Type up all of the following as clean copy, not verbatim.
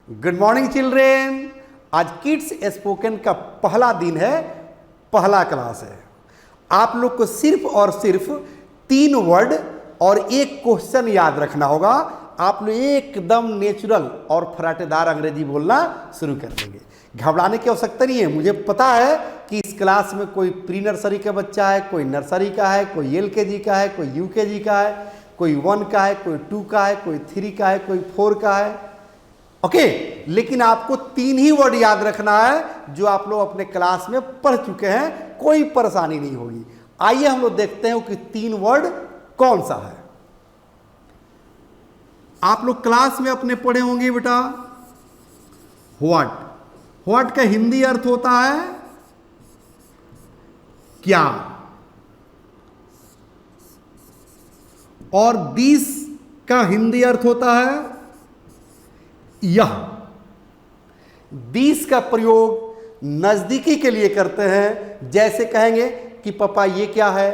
Good morning children. आज kids spoken का पहला दिन है, पहला क्लास है। आप लोग को सिर्फ और सिर्फ 3 वर्ड और एक क्वेश्चन याद रखना होगा। आप लोग एकदम नेचुरल और फराटेदार अंग्रेजी बोलना शुरू कर देंगे। घबराने की आवश्यकता नहीं है। मुझे पता है कि इस क्लास में कोई प्री नर्सरी का बच्चा है, कोई नर्सरी का है, कोई LKG का है, कोई UKG का है, कोई 1 का है, कोई 2 का है, कोई 3 का है, कोई 4 का है। ओके, लेकिन आपको 3 ही वर्ड याद रखना है जो आप लोग अपने क्लास में पढ़ चुके हैं, कोई परेशानी नहीं होगी। आइए हम लोग देखते हैं कि 3 वर्ड कौन सा है। आप लोग क्लास में अपने पढ़े होंगे बेटा व्हाट। व्हाट का हिंदी अर्थ होता है क्या, और दिस का हिंदी अर्थ होता है यह। दिस का प्रयोग नजदीकी के लिए करते हैं। जैसे कहेंगे कि पापा ये क्या है,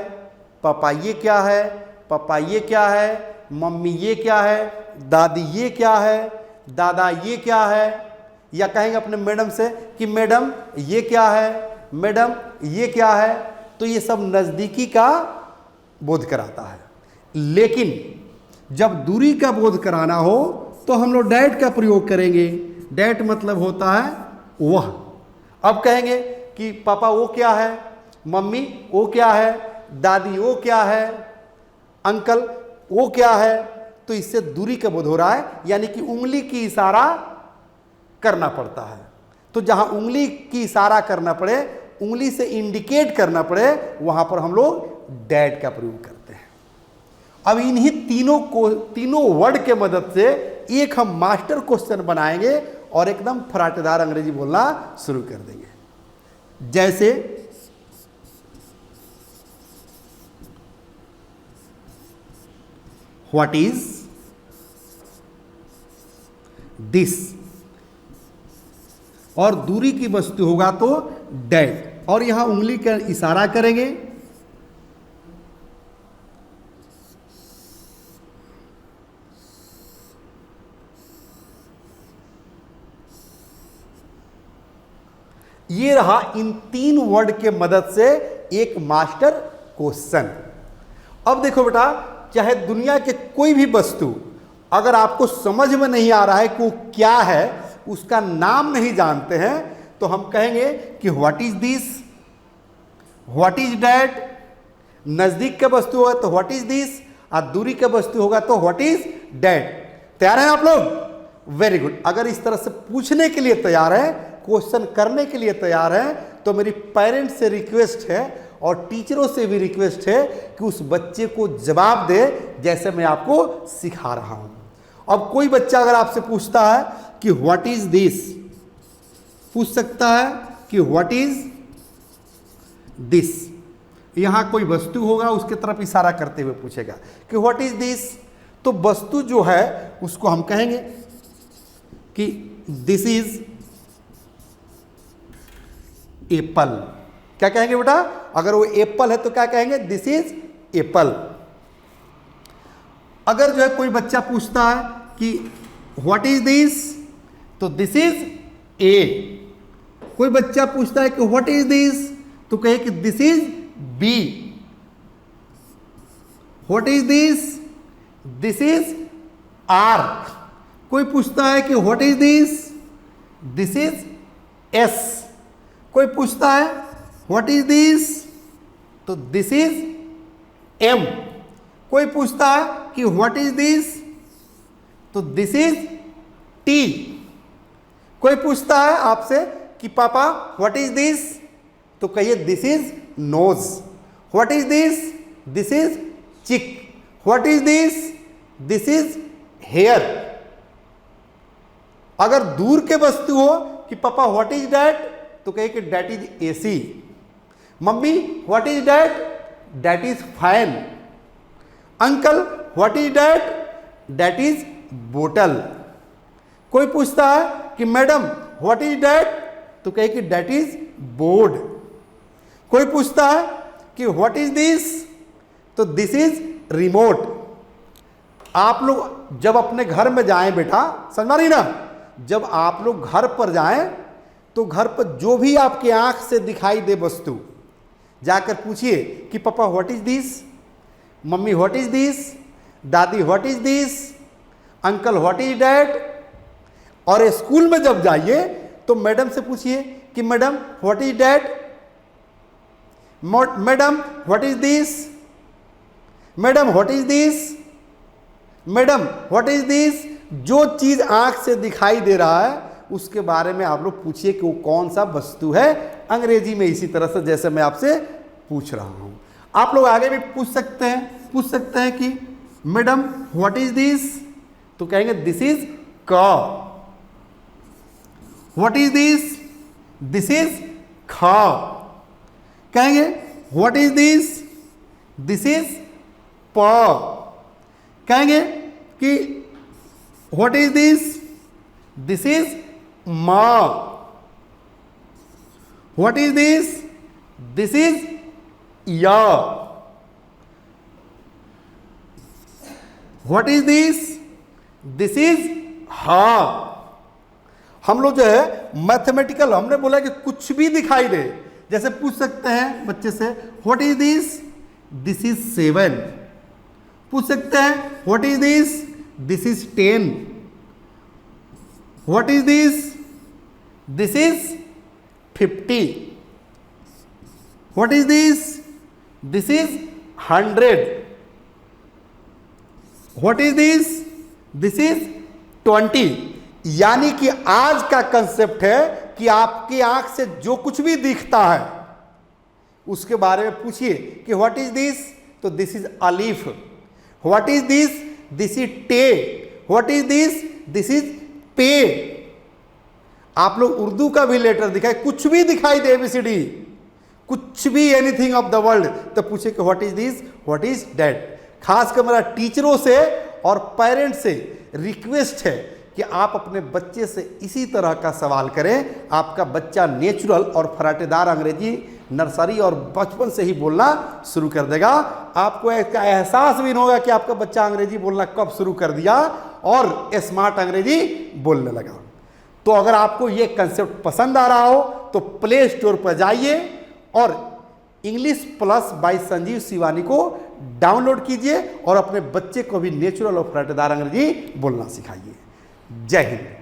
पापा ये क्या है, पापा ये क्या है, मम्मी ये क्या है, दादी ये क्या है, दादा ये क्या है। या कहेंगे अपने मैडम से कि मैडम ये क्या है, मैडम ये क्या है। तो ये सब नजदीकी का बोध कराता है। लेकिन जब दूरी का बोध कराना हो तो हम लोग डैट का प्रयोग करेंगे। डैट मतलब होता है वह। अब कहेंगे कि पापा वो क्या है, मम्मी वो क्या है, दादी वो क्या है, अंकल वो क्या है। तो इससे दूरी का बोध हो रहा है, यानी कि उंगली की इशारा करना पड़ता है। तो जहां उंगली की इशारा करना पड़े, उंगली से इंडिकेट करना पड़े, वहां पर हम लोग डैट का प्रयोग करते हैं। अब इन्हीं तीनों वर्ड के मदद से एक हम मास्टर क्वेश्चन बनाएंगे और एकदम फराटेदार अंग्रेजी बोलना शुरू कर देंगे। जैसे व्हाट इज दिस, और दूरी की वस्तु होगा तो डैट, और यहां उंगली का इशारा करेंगे। ये रहा इन 3 वर्ड के मदद से एक मास्टर क्वेश्चन। अब देखो बेटा, चाहे दुनिया के कोई भी वस्तु अगर आपको समझ में नहीं आ रहा है कि वो क्या है, उसका नाम नहीं जानते हैं, तो हम कहेंगे कि what is this, what is that. नजदीक का वस्तु होगा तो व्हाट इज दिस, और दूरी का वस्तु होगा तो व्हाट इज डैट। तैयार हैं आप लोग? Very good. अगर इस तरह से पूछने के लिए तैयार है, क्वेश्चन करने के लिए तैयार है, तो मेरी पेरेंट्स से रिक्वेस्ट है और टीचरों से भी रिक्वेस्ट है कि उस बच्चे को जवाब दे जैसे मैं आपको सिखा रहा हूं। अब कोई बच्चा अगर आपसे पूछता है कि व्हाट इज दिस, पूछ सकता है कि व्हाट इज दिस। यहां कोई वस्तु होगा, उसके तरफ इशारा करते हुए पूछेगा कि व्हाट इज दिस। तो वस्तु जो है उसको हम कहेंगे कि दिस इज एप्पल। क्या कहेंगे बेटा? अगर वो एप्पल है तो क्या कहेंगे? This is Apple. अगर जो है कोई बच्चा पूछता है कि व्हाट इज दिस, तो दिस इज ए। कोई बच्चा पूछता है कि व्हाट इज दिस, तो कहे कि this is B. What is this, this is R. कोई पूछता है कि what is this is S. कोई पूछता है व्हाट इज दिस, तो दिस इज एम। कोई पूछता है कि व्हाट इज दिस, तो दिस इज टी। कोई पूछता है आपसे कि पापा व्हाट इज दिस, तो कहिए this is nose. What is this is cheek. What is this is hair. अगर दूर के वस्तु हो कि पापा व्हाट इज डैट, तो कहिए कि that is AC। Mummy what is that, that is fan. Uncle what is that, that is बोतल। कोई पूछता है कि मैडम व्हाट इज डैट, तो कहे कि डैट इज बोर्ड। कोई पूछता है कि व्हाट इज दिस, तो दिस इज रिमोट। आप लोग जब अपने घर में जाएं बेटा, समझा नहीं ना, जब आप लोग घर पर जाएं तो घर पर जो भी आपके आंख से दिखाई दे वस्तु, जाकर पूछिए कि पापा व्हाट इज दिस, मम्मी व्हाट इज दिस, दादी what is this, uncle what is that. और स्कूल में जब जाइए तो मैडम से पूछिए कि madam what is that, madam what is this, madam what is this, madam what is this. जो चीज आंख से दिखाई दे रहा है उसके बारे में आप लोग पूछिए कि वो कौन सा वस्तु है, अंग्रेजी में इसी तरह से जैसे मैं आपसे पूछ रहा हूं। आप लोग आगे भी पूछ सकते हैं कि मैडम व्हाट इज दिस, तो कहेंगे दिस इज क। What is this, this is ख। कहेंगे व्हाट इज दिस इज प। कहेंगे कि व्हाट इज दिस इज म। व्हाट इज दिस इज य। व्हाट इज दिस इज ह। हम लोग जो है मैथमेटिकल, हमने बोला कि कुछ भी दिखाई दे, जैसे पूछ सकते हैं बच्चे से व्हाट इज दिस इज 7। पूछ सकते हैं what is this is 10। What is this is 50। What is this is 100। What is this is 20। यानी कि आज का कंसेप्ट है कि आपकी आंख से जो कुछ भी दिखता है उसके बारे में पूछिए कि व्हाट इज दिस, तो दिस इज अलीफ। व्हाट इज दिस इज टे। व्हाट इज दिस इज पे। आप लोग उर्दू का भी लेटर दिखाए, कुछ भी दिखाई दे ABCD, कुछ भी, एनीथिंग ऑफ द वर्ल्ड, तो पूछे कि व्हाट इज दैट। खासकर मेरा टीचरों से और पेरेंट्स से रिक्वेस्ट है कि आप अपने बच्चे से इसी तरह का सवाल करें। आपका बच्चा नेचुरल और फराटेदार अंग्रेजी नर्सरी और बचपन से ही बोलना शुरू कर देगा। आपको इसका एहसास भी नहीं होगा कि आपका बच्चा अंग्रेजी बोलना कब शुरू कर दिया और स्मार्ट अंग्रेजी बोलने लगा। तो अगर आपको ये कंसेप्ट पसंद आ रहा हो तो प्ले स्टोर पर जाइए और English plus by Sanjeev Shivani को डाउनलोड कीजिए और अपने बच्चे को भी नेचुरल और फराटेदार अंग्रेजी बोलना सिखाइए। जय हिंद।